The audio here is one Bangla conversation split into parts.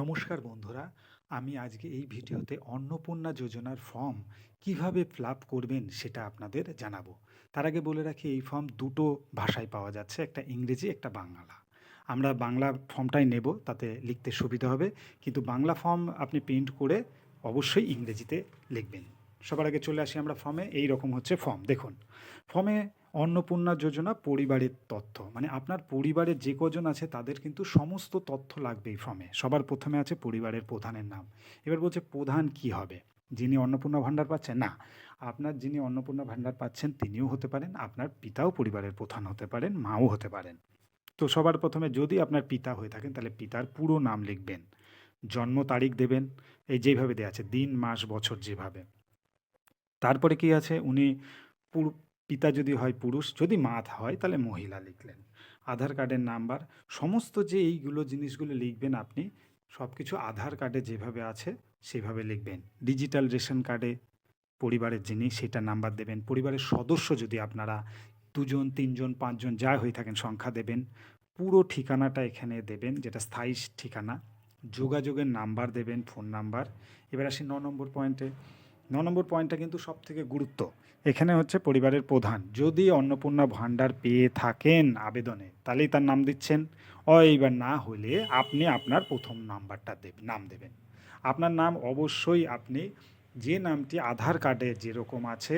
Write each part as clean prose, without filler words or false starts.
নমস্কার বন্ধুরা, আমি আজকে এই ভিডিওতে অন্নপূর্ণা যোজনার ফর্ম কিভাবে ফিল আপ করবেন সেটা আপনাদের জানাবো। তার আগে বলে রাখি এই ফর্ম দুটো ভাষায় পাওয়া যাচ্ছে, একটা ইংরেজি একটা বাংলা। আমরা বাংলা ফর্মটাই নেব, তাতে লিখতে সুবিধা হবে, কিন্তু বাংলা ফর্ম আপনি প্রিন্ট করে অবশ্যই ইংরেজিতে লিখবেন। সবার আগে চলে আসি আমরা ফর্মে। এই রকম হচ্ছে ফর্ম, দেখুন। ফর্মে অন্নপূর্ণা যোজনা পরিবারের তথ্য, মানে আপনার পরিবারের যে কজন আছে তাদের কিন্তু সমস্ত তথ্য লাগবে এই ফর্মে। সবার প্রথমে আছে পরিবারের প্রধানের নাম। এবার বলছে প্রধান কি হবে? যিনি অন্নপূর্ণা ভাণ্ডার পাচ্ছেন না, আপনার যিনি অন্নপূর্ণা ভাণ্ডার পাচ্ছেন তিনিও হতে পারেন, আপনার পিতাও পরিবারের প্রধান হতে পারেন, মাও হতে পারেন। তো সবার প্রথমে যদি আপনার পিতা হয়ে থাকেন তাহলে পিতার পুরো নাম লিখবেন, জন্ম তারিখ দেবেন, এই যেভাবে দেওয়া আছে দিন মাস বছর যেভাবে। তারপরে কি আছে, উনি পিতা যদি হয় পুরুষ, যদি মা হয় তাহলে মহিলা লিখলেন। আধার কার্ডের নাম্বার, সমস্ত যে এইগুলো জিনিসগুলো লিখবেন আপনি, সব কিছু আধার কার্ডে যেভাবে আছে সেভাবে লিখবেন। ডিজিটাল রেশন কার্ডে পরিবারের যিনি সেটা নাম্বার দেবেন। পরিবারের সদস্য যদি আপনারা দুজন তিনজন পাঁচজন যা হয়ে থাকেন সংখ্যা দেবেন। পুরো ঠিকানাটা এখানে দেবেন, যেটা স্থায়ী ঠিকানা। যোগাযোগের নাম্বার দেবেন, ফোন নাম্বার। এবার আসি ৯ নম্বর পয়েন্টে। ৯ নম্বর পয়েন্টটা কিন্তু সব থেকে গুরুত্ব। এখানে হচ্ছে পরিবারের প্রধান যদি অন্নপূর্ণা ভাণ্ডার পেয়ে থাকেন আবেদনে, তাহলেই তার নাম দিচ্ছেন। এইবার না হলে আপনি আপনার প্রথম নাম দেবেন। আপনার নাম অবশ্যই আপনি যে নামটি আধার কার্ডে যেরকম আছে,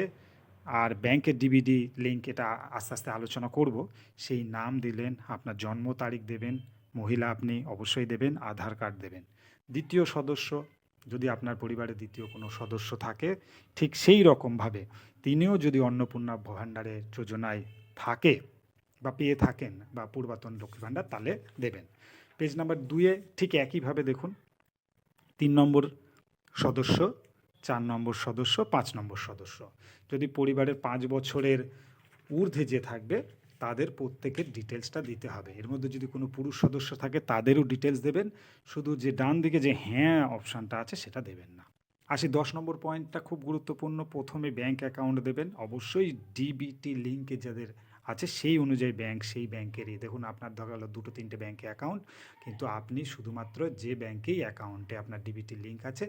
আর ব্যাংকের ডিবিডি লিঙ্ক, এটা আস্তে আস্তে আলোচনা করব, সেই নাম দিলেন। আপনার জন্ম তারিখ দেবেন, মহিলা আপনি অবশ্যই দেবেন, আধার কার্ড দেবেন। দ্বিতীয় সদস্য, যদি আপনার পরিবারে দ্বিতীয় কোনো সদস্য থাকে ঠিক সেই রকমভাবে তিনিও যদি অন্নপূর্ণা ভাণ্ডারের যোজনায় থাকে বা পেয়ে থাকেন বা পূর্বাতন লক্ষ্মী ভাণ্ডার, তাহলে দেবেন। পেজ নাম্বার 2-এ ঠিক একইভাবে দেখুন, 3 নম্বর সদস্য, 4 নম্বর সদস্য, 5 নম্বর সদস্য। যদি পরিবারের 5 বছরের ঊর্ধ্বে যে থাকবে তাদের প্রত্যেকের ডিটেলসটা দিতে হবে। এর মধ্যে যদি কোনো পুরুষ সদস্য থাকে তাদেরও ডিটেলস দেবেন, শুধু যে ডান দিকে যে হ্যাঁ অপশানটা আছে সেটা দেবেন না। আসি 10 নম্বর পয়েন্টটা, খুব গুরুত্বপূর্ণ। প্রথমে ব্যাংক অ্যাকাউন্ট দেবেন, অবশ্যই ডিবিটি লিঙ্কে যাদের আছে সেই অনুযায়ী ব্যাংক, সেই ব্যাংকেরই। দেখুন আপনার দেখা গেলো দুটো তিনটে ব্যাংকে অ্যাকাউন্ট, কিন্তু আপনি শুধুমাত্র যে ব্যাংকেই অ্যাকাউন্টে আপনার ডিবিটি লিঙ্ক আছে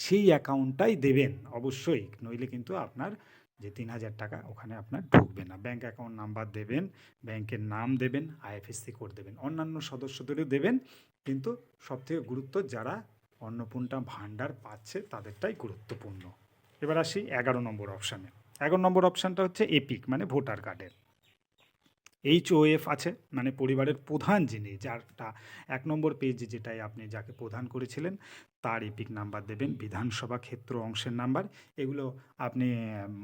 সেই অ্যাকাউন্টটাই দেবেন অবশ্যই, নইলে কিন্তু আপনার যে ৩,০০০ টাকা ওখানে আপনার ঢুকবে না। ব্যাংক অ্যাকাউন্ট নাম্বার দেবেন, ব্যাংকের নাম দেবেন, আইএফএসসি কোড দেবেন। অন্যান্য সদস্যদেরও দেবেন, কিন্তু সবথেকে গুরুত্ব যারা অন্নপূর্ণা ভাণ্ডার পাচ্ছে তাদেরটাই গুরুত্বপূর্ণ। এবার আসি 11 নম্বর অপশানে। 11 নম্বর অপশানটা হচ্ছে এপিক, মানে ভোটার কার্ডের। HOF আছে, মানে পরিবারের প্রধান যিনি, যারটা 1 নম্বর পেজে যেটাই আপনি যাকে প্রধান করেছিলেন তার এপিক নাম্বার দেবেন। বিধানসভা ক্ষেত্র অংশের নাম্বার, এগুলো আপনি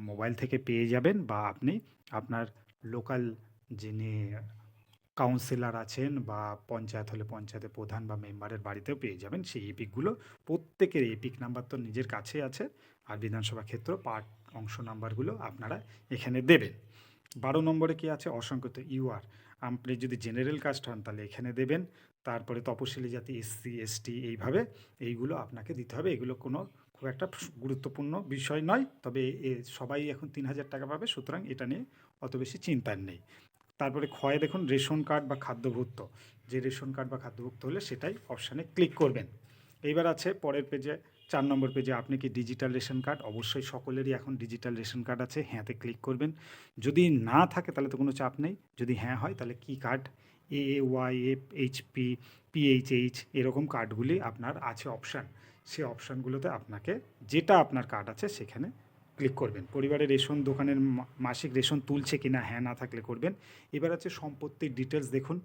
মোবাইল থেকে পেয়ে যাবেন, বা আপনি আপনার লোকাল যিনি কাউন্সিলর আছেন বা পঞ্চায়েত হলে পঞ্চায়েতের প্রধান বা মেম্বারের বাড়িতেও পেয়ে যাবেন সেই এপিকগুলো। প্রত্যেকের এপিক নাম্বার তো নিজের কাছে আছে, আর বিধানসভা ক্ষেত্র পার্ট অংশ নাম্বারগুলো আপনারা এখানে দেবেন। 12 নম্বরে কি আছে, অসংখ্যিত ইউআর। আপনি যদি জেনারেল কাস্ট হন তাহলে এখানে দেবেন। তারপরে তপশিলি জাতি, এসসি এসটি, এইভাবে এইগুলো আপনাকে দিতে হবে। এগুলো কোনো খুব একটা গুরুত্বপূর্ণ বিষয় নয়, তবে সবাই এখন ৩,০০০ টাকা পাবে, সুতরাং এটা নিয়ে অত বেশি চিন্তার নেই। তারপরে ক্ষয়ে দেখুন রেশন কার্ড বা খাদ্যভুক্ত, যে রেশন কার্ড বা খাদ্যভুক্ত হলে সেটাই অপশানে ক্লিক করবেন। এইবার আছে পরের পেজে, 4 নম্বর পেজে, আপনি কি ডিজিটাল রেশন কার্ড? অবশ্যই সকলেরই এখন ডিজিটাল রেশন কার্ড আছে, হ্যাঁতে ক্লিক করবেন। যদি না থাকে তাহলে তো কোনো চাপ নেই, যদি হ্যাঁ হয় তাহলে কি কার্ড, AAY, HP, PHH, এরকম কার্ডগুলি আপনার আছে অপশান। সেই অপশানগুলোতে আপনাকে যেটা আপনার কার্ড আছে সেখানে ক্লিক করবেন। পরিবারের রেশন দোকানের মাসিক রেশন তুলছে কিনা, হ্যাঁ না থাকলে করবেন। এবার আছে সম্পত্তির ডিটেলস, দেখুন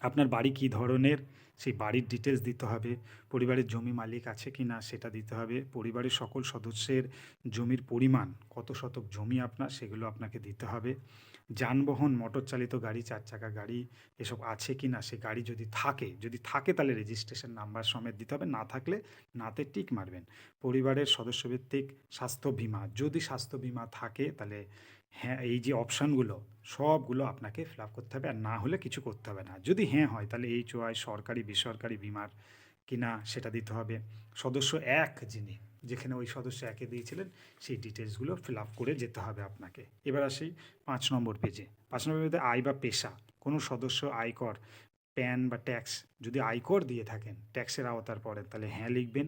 আপনার বাড়ি কী ধরনের সেই বাড়ির ডিটেলস দিতে হবে। পরিবারের জমি মালিক আছে কি না সেটা দিতে হবে। পরিবারের সকল সদস্যের জমির পরিমাণ, কত শতক জমি আপনার, সেগুলো আপনাকে দিতে হবে। যানবাহন, মোটর চালিত গাড়ি, 4 চাকা গাড়ি এসব আছে কি না, সে গাড়ি যদি থাকে তাহলে রেজিস্ট্রেশন নাম্বার সমেত দিতে হবে, না থাকলে নাতে টিক মারবেন। পরিবারের সদস্যভিত্তিক স্বাস্থ্য বিমা, যদি স্বাস্থ্য বিমা থাকে তাহলে হ্যাঁ, এই যে অপশানগুলো সবগুলো আপনাকে ফিল আপ করতে হবে, আর না হলে কিছু করতে হবে না। যদি হ্যাঁ হয় তাহলে HOI, সরকারি বেসরকারি বিমার কিনা সেটা দিতে হবে। সদস্য এক যিনি, যেখানে ওই সদস্য একে দিয়েছিলেন সেই ডিটেলসগুলো ফিল আপ করে যেতে হবে আপনাকে। এবার আসি 5 নম্বর পেজে। 5 নম্বর পেজে আয় বা পেশা, কোনো সদস্য আয়কর প্যান বা ট্যাক্স যদি আয়কর দিয়ে থাকেন, ট্যাক্সের আওতার পড়েন, তাহলে হ্যাঁ লিখবেন।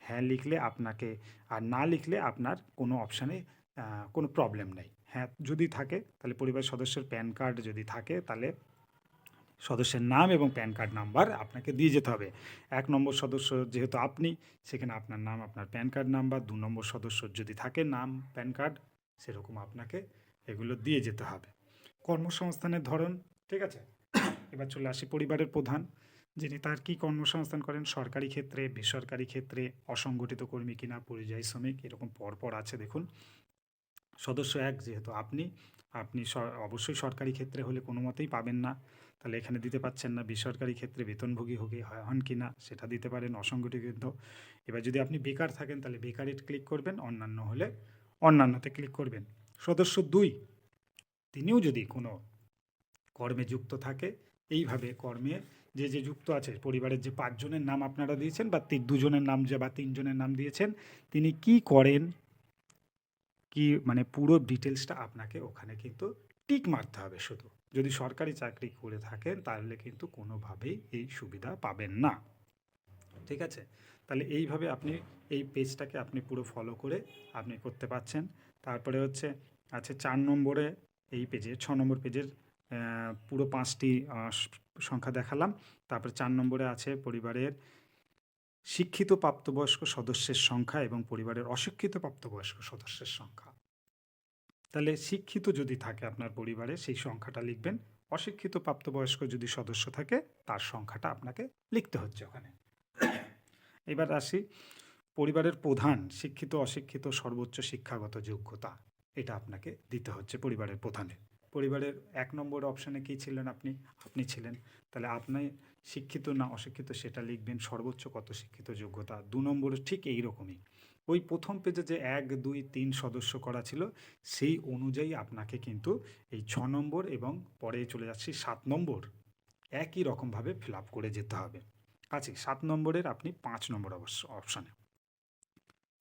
হ্যাঁ লিখলে আপনাকে, আর না লিখলে আপনার কোনো অপশানে কোনো প্রবলেম নেই। হ্যাঁ যদি থাকে তাহলে পরিবারের সদস্যের প্যান কার্ড যদি থাকে তাহলে সদস্যের নাম এবং প্যান কার্ড নাম্বার আপনাকে দিয়ে যেতে হবে। ১ নম্বর সদস্য যেহেতু আপনি, সেখানে আপনার নাম, আপনার প্যান কার্ড নাম্বার, ২ নম্বর সদস্য যদি থাকে নাম, প্যান কার্ড, সেরকম আপনাকে এগুলো দিয়ে যেতে হবে। কর্মসংস্থানের ধরন, ঠিক আছে? এবার চলে আসি পরিবারের প্রধান, যিনি তার কি কর্মসংস্থান করেন, সরকারি ক্ষেত্রে, বেসরকারি ক্ষেত্রে, অসংগঠিত কর্মী কিনা, পরিযায়ী শ্রমিক, এরকম পরপর আছে দেখুন। সদস্য ১ যেহেতু আপনি, আপনি অবশ্যই সরকারি ক্ষেত্রে হলে কোনো মতেই পাবেন না, তাহলে এখানে দিতে পাচ্ছেন না। বেসরকারি ক্ষেত্রে বেতনভোগী হন কি না সেটা দিতে পারেন, অসংগঠিত। এবার যদি আপনি বেকার থাকেন তাহলে বেকারে ক্লিক করবেন, অন্যান্য হলে অন্যান্যতে ক্লিক করবেন। সদস্য ২, তিনিও যদি কোনো কর্মে যুক্ত থাকে, এইভাবে কর্মে যে যুক্ত আছে, পরিবারের যে ৫ জনের নাম আপনারা দিয়েছেন বা ২ জনের নাম বা ৩ জনের নাম দিয়েছেন, তিনি কি করেন, কি মানে পুরো ডিটেলসটা আপনাকে ওখানে কিন্তু টিক মারতে হবে শুধু। যদি সরকারি চাকরি করে থাকেন তাহলে কিন্তু কোনোভাবেই এই সুবিধা পাবেন না, ঠিক আছে? তাহলে এইভাবে আপনি এই পেজটাকে আপনি পুরো ফলো করে আপনি করতে পারছেন। তারপরে হচ্ছে আছে ৪ নম্বরে, এই পেজে ৬ নম্বর পেজের পুরো ৫টি সংখ্যা দেখালাম। তারপরে ৪ নম্বরে আছে পরিবারের শিক্ষিত প্রাপ্তবয়স্ক সদস্যের সংখ্যা এবং পরিবারের অশিক্ষিত প্রাপ্তবয়স্ক সদস্যের সংখ্যা। তাহলে শিক্ষিত যদি থাকে আপনার পরিবারে সেই সংখ্যাটা লিখবেন, অশিক্ষিত প্রাপ্তবয়স্ক যদি সদস্য থাকে তার সংখ্যাটা আপনাকে লিখতে হচ্ছে ওখানে। এবার আসি পরিবারের প্রধান, শিক্ষিত অশিক্ষিত সর্বোচ্চ শিক্ষাগত যোগ্যতা, এটা আপনাকে দিতে হচ্ছে পরিবারের প্রধানে। পরিবারের ১ নম্বর অপশানে কী ছিলেন আপনি? আপনি ছিলেন, তাহলে আপনি শিক্ষিত না অশিক্ষিত সেটা লিখবেন, সর্বোচ্চ কত শিক্ষিত যোগ্যতা। ২ নম্বরে ঠিক এই রকমই, ওই প্রথম পেজে যে ১, ২, ৩ সদস্য করা ছিল সেই অনুযায়ী আপনাকে কিন্তু এই ৬ নম্বর এবং পরে চলে যাচ্ছি ৭ নম্বর, একই রকমভাবে ফিল আপ করে যেতে হবে। আচ্ছা, ৭ নম্বরের আপনি ৫ নম্বর অপশানে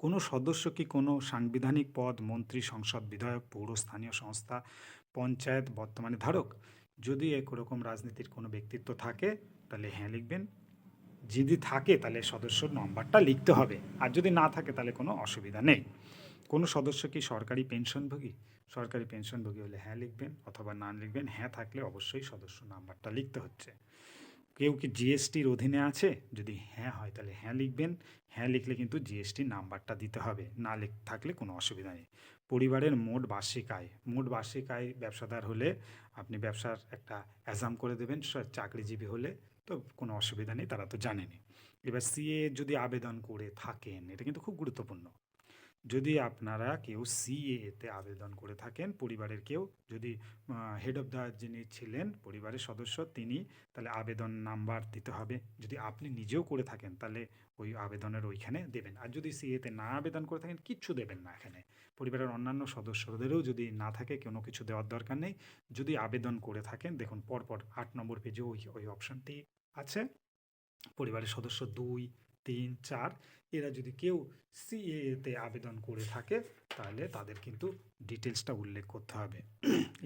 কোনো সদস্য কি কোনো সাংবিধানিক পদ, মন্ত্রী, সংসদ, বিধায়ক, পৌর, স্থানীয় সংস্থা, পঞ্চায়েত বর্তমানে ধারক? যদি এরকম রাজনীতির কোনো ব্যক্তিত্ব থাকে তাহলে হ্যাঁ লিখবেন। যদি থাকে তাহলে সদস্যর নম্বরটা লিখতে হবে, আর যদি না থাকে তাহলে কোনো অসুবিধা নেই। কোনো সদস্য কি সরকারি পেনশনভোগী? সরকারি পেনশনভোগী হলে হ্যাঁ লিখবেন অথবা না লিখবেন। হ্যাঁ থাকলে অবশ্যই সদস্য নাম্বারটা লিখতে হচ্ছে। কেউ কি জিএসটির অধীনে আছে? যদি হ্যাঁ হয় তাহলে হ্যাঁ লিখবেন। হ্যাঁ লিখলে কিন্তু জিএসটির নাম্বারটা দিতে হবে, না থাকলে কোনো অসুবিধা নেই। পরিবারের মোট বার্ষিক আয়, মোট বার্ষিক আয় ব্যবসাদার হলে আপনি ব্যবসার একটা অ্যাজাম করে দেবেন, চাকরিজীবী হলে তো কোনো অসুবিধা নেই, তারা তো জানেনই। এবার সিএ যদি আবেদন করে থাকেন, এটা কিন্তু খুব গুরুত্বপূর্ণ, যদি আপনারা কেউ সিএতে আবেদন করে থাকেন, পরিবারের কেউ যদি হেড অফ দ্য যিনি ছিলেন পরিবারের সদস্য তিনি, তাহলে আবেদন নাম্বার দিতে হবে। যদি আপনি নিজেও করে থাকেন তাহলে ওই আবেদনের ওইখানে দেবেন, আর যদি সিএতে না আবেদন করে থাকেন কিচ্ছু দেবেন না এখানে। পরিবারের অন্যান্য সদস্যদেরও যদি না থাকে কোনো কিছু দেওয়ার দরকার নেই। যদি আবেদন করে থাকেন দেখুন পরপর ৮ নম্বর পেজে ওই অপশানটি আছে। পরিবারের সদস্য ২, ৩, ৪ এরা যদি কেউ সিএতে আবেদন করে থাকে তাহলে তাদের কিন্তু ডিটেলসটা উল্লেখ করতে হবে।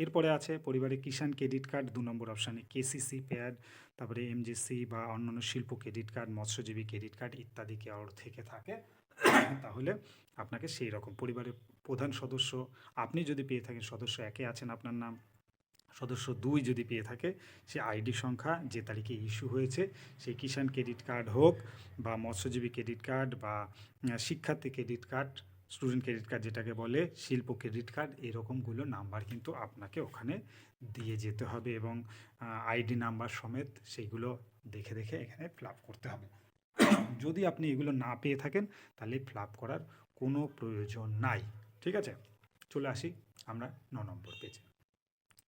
এরপরে আছে পরিবারের কিষাণ ক্রেডিট কার্ড, ২ নম্বর অপশানে কেসিসি প্যাড, তারপরে এমজিসি বা অন্যান্য শিল্প ক্রেডিট কার্ড, মৎস্যজীবী ক্রেডিট কার্ড ইত্যাদি কেউ থেকে থাকে তাহলে আপনাকে সেই রকম পরিবারের প্রধান সদস্য আপনি যদি পেয়ে থাকেন, সদস্য ১-এ আছেন আপনার নাম, সদস্য ২ যদি পেয়ে থাকে সে আইডি সংখ্যা যে তারিখে ইস্যু হয়েছে, সেই কিষাণ ক্রেডিট কার্ড হোক বা মৎস্যজীবী ক্রেডিট কার্ড বা শিক্ষার্থী credit card, student credit card যেটাকে বলে, শিল্প ক্রেডিট কার্ড, এরকমগুলো নাম্বার কিন্তু আপনাকে ওখানে দিয়ে যেতে হবে এবং আইডি নাম্বার সমেত সেইগুলো দেখে দেখে এখানে ফিল আপ করতে হবে। যদি আপনি এগুলো না পেয়ে থাকেন তাহলে ফিল আপ করার কোনো প্রয়োজন নাই, ঠিক আছে? চলে আসি আমরা ৯ নম্বর পেজে।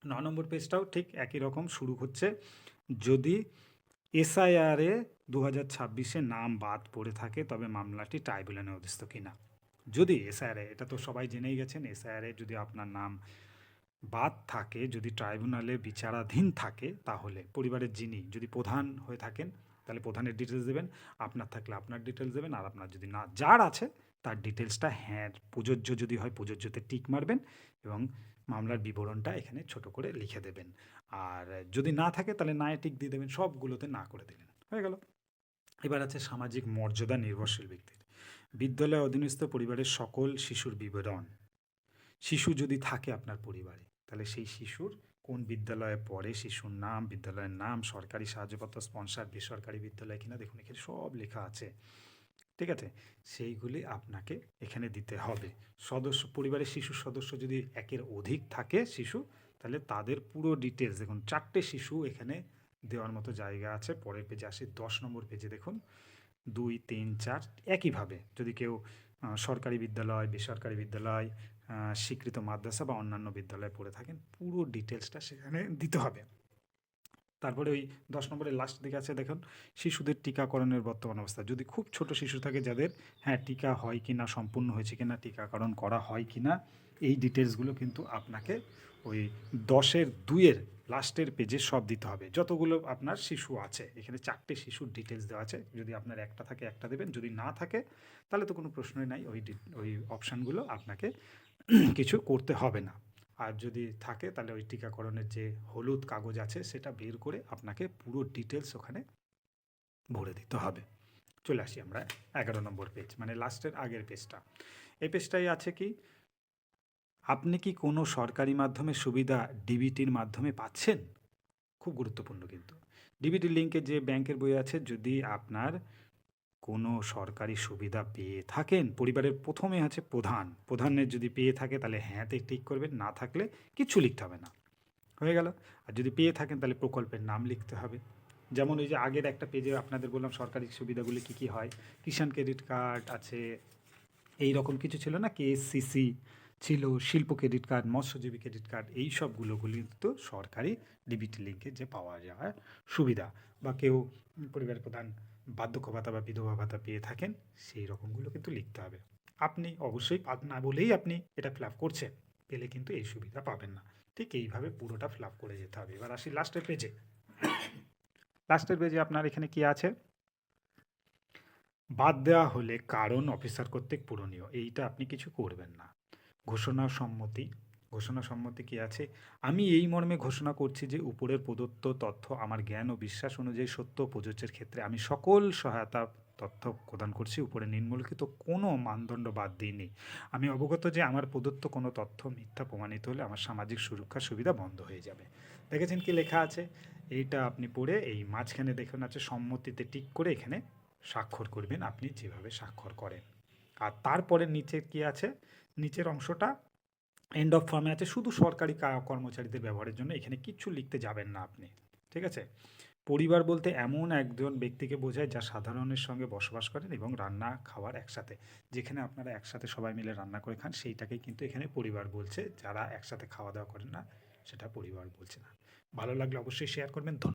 ৯ নম্বর পেজটাও ঠিক একই রকম শুরু হচ্ছে, যদি এসআইআরে ২০২৬-এ নাম বাদ পড়ে থাকে তবে মামলাটি ট্রাইব্যুনালে অধীস্থ কিনা। যদি এসআইআরে, এটা তো সবাই জেনেই গেছেন, এসআইআরে যদি আপনার নাম বাদ থাকে, যদি ট্রাইব্যুনালে বিচারাধীন থাকে, তাহলে পরিবারের যিনি যদি প্রধান হয়ে থাকেন তাহলে প্রধানের ডিটেলস দেবেন, আপনার থাকলে আপনার ডিটেলস দেবেন, আর আপনার যদি না যার আছে তার ডিটেলসটা হ্যাঁ প্রযোজ্য যদি হয় প্রযোজ্যতে টিক মারবেন এবং মামলার বিবরণটা এখানে ছোট করে লিখে দেবেন। আর যদি না থাকে তাহলে না টিক দিয়ে দেবেন, সবগুলোতে না করে দিলেন, হয়ে গেল। এবার আছে সামাজিক মর্যাদা নির্ভরশীল ব্যক্তির। বিদ্যালয় অধীনস্থ পরিবারের সকল শিশুর বিবরণ। শিশু যদি থাকে আপনার পরিবারে তাহলে সেই শিশুর কোন বিদ্যালয়ে পড়ে, শিশুর নাম, বিদ্যালয়ের নাম, সরকারি সাহায্যপত্র, স্পন্সর, বেসরকারি বিদ্যালয় কিনা, দেখুন এখানে সব লেখা আছে, ঠিক আছে? সেইগুলি আপনাকে এখানে দিতে হবে। পরিবারের শিশু সদস্য যদি একের অধিক থাকে শিশু, তাহলে তাদের পুরো ডিটেলস দেখুন, 4টে শিশু এখানে দেওয়ার মতো জায়গা আছে। পরের পেজে আসি, 10 নম্বর পেজে দেখুন 2, 3, 4 একইভাবে যদি কেউ সরকারি বিদ্যালয়, বেসরকারি বিদ্যালয়, স্বীকৃত মাদ্রাসা বা অন্যান্য বিদ্যালয়ে পড়ে থাকেন, পুরো ডিটেলসটা সেখানে দিতে হবে। তারপরে ওই 10 নম্বরের লাস্ট দিকে আছে দেখুন শিশুদের টিকাকরণের বর্তমান অবস্থা। যদি খুব ছোট শিশু থাকে যাদের, হ্যাঁ টিকা হয় কি না, সম্পূর্ণ হয়েছে কি না, টিকাকরণ করা হয় কি না, এই ডিটেলসগুলো কিন্তু আপনাকে ওই 10-এর 2-এর লাস্টের পেজে সব দিতে হবে। যতগুলো আপনার শিশু আছে এখানে 4টে শিশুর ডিটেলস দেওয়া আছে, যদি আপনার একটা থাকে একটা দেবেন, যদি না থাকে তাহলে তো কোনো প্রশ্নই নাই, ওই অপশানগুলো আপনাকে কিছু করতে হবে না। আর যদি থাকে তাহলে ওই টিকাকরণের যে হলুদ কাগজ আছে সেটা বের করে আপনাকে পুরো ডিটেলস ওখানে ভরে দিতে হবে। চলে আসি আমরা 11 নম্বর পেজ, মানে লাস্টের আগের পেজটা। এই পেজটাই আছে কি, আপনি কি কোনো সরকারি মাধ্যমে সুবিধা ডিবিটির মাধ্যমে পাচ্ছেন? খুব গুরুত্বপূর্ণ কিন্তু। ডিবিটি লিঙ্কে যে ব্যাংকের বই আছে, যদি আপনার কোনো সরকারি সুবিধা পেয়ে থাকেন, পরিবারের প্রথমে আছে প্রধানের যদি পেয়ে থাকে তাহলে হ্যাঁতে টিক করবেন, না থাকলে কিচ্ছু লিখতে হবে না, হয়ে গেল। আর যদি পেয়ে থাকেন তাহলে প্রকল্পের নাম লিখতে হবে। যেমন ওই যে আগের একটা পেজে আপনাদের বললাম সরকারি সুবিধাগুলি কী কী হয়, কিষাণ ক্রেডিট কার্ড আছে, এই রকম কিছু ছিল না, কেএসসিসি ছিল, শিল্প ক্রেডিট কার্ড, মৎস্যজীবী ক্রেডিট কার্ড, এই সবগুলোগুলি তো সরকারি ডিবিটি লিঙ্কে যে পাওয়া যাওয়ার সুবিধা। বা কেউ পরিবারের প্রধান বার্ধক্য ভাতা বা বিধবা ভাতা পেয়ে থাকেন, সেই রকমগুলো কিন্তু লিখতে হবে। আপনি অবশ্যই না বলেই আপনি এটা ফিল আপ করছেন, পেলে কিন্তু এই সুবিধা পাবেন না। ঠিক এইভাবে পুরোটা ফিল আপ করে যেতে হবে। এবার আসি লাস্টের পেজে। লাস্টের পেজে আপনার এখানে কি আছে, বাদ দেওয়া হলে কারণ অফিসার কর্তৃক পূরণীয়, এইটা আপনি কিছু করবেন না। ঘোষণা সম্মতি, ঘোষণা সম্মতি কি আছে, আমি এই মর্মে ঘোষণা করছি যে উপরের প্রদত্ত তথ্য আমার জ্ঞান ও বিশ্বাস অনুযায়ী সত্য প্রযোজ্যের ক্ষেত্রে আমি সকল সহায়তা তথ্য প্রদান করছি, উপরে নিম্নলিখিত কোনো মানদণ্ড বাদ দিইনি। আমি অবগত যে আমার প্রদত্ত কোনো তথ্য মিথ্যা প্রমাণিত হলে আমার সামাজিক সুরক্ষা সুবিধা বন্ধ হয়ে যাবে। দেখেছেন কি লেখা আছে, এইটা আপনি পড়ে এই মাঝখানে দেখুন আছে সম্মতিতে টিক করে এখানে স্বাক্ষর করবেন, আপনি যেভাবে স্বাক্ষর করেন। আর তারপরে নিচে কি আছে, নিচের অংশটা এন্ড অফ ফর্মে আছে, শুধু সরকারি কর্মচারীদের ব্যবহারের জন্য, এখানে কিচ্ছু লিখতে যাবেন না আপনি, ঠিক আছে? পরিবার বলতে এমন একজন ব্যক্তিকে বোঝায় যা সাধারণের সঙ্গে বসবাস করেন এবং রান্না খাওয়ার একসাথে, যেখানে আপনারা একসাথে সবাই মিলে রান্না করে খান সেইটাকেই কিন্তু এখানে পরিবার বলছে, যারা একসাথে খাওয়া দাওয়া করেন না সেটা পরিবার বলছে না। ভালো লাগলে অবশ্যই শেয়ার করবেন। ধন্যবাদ।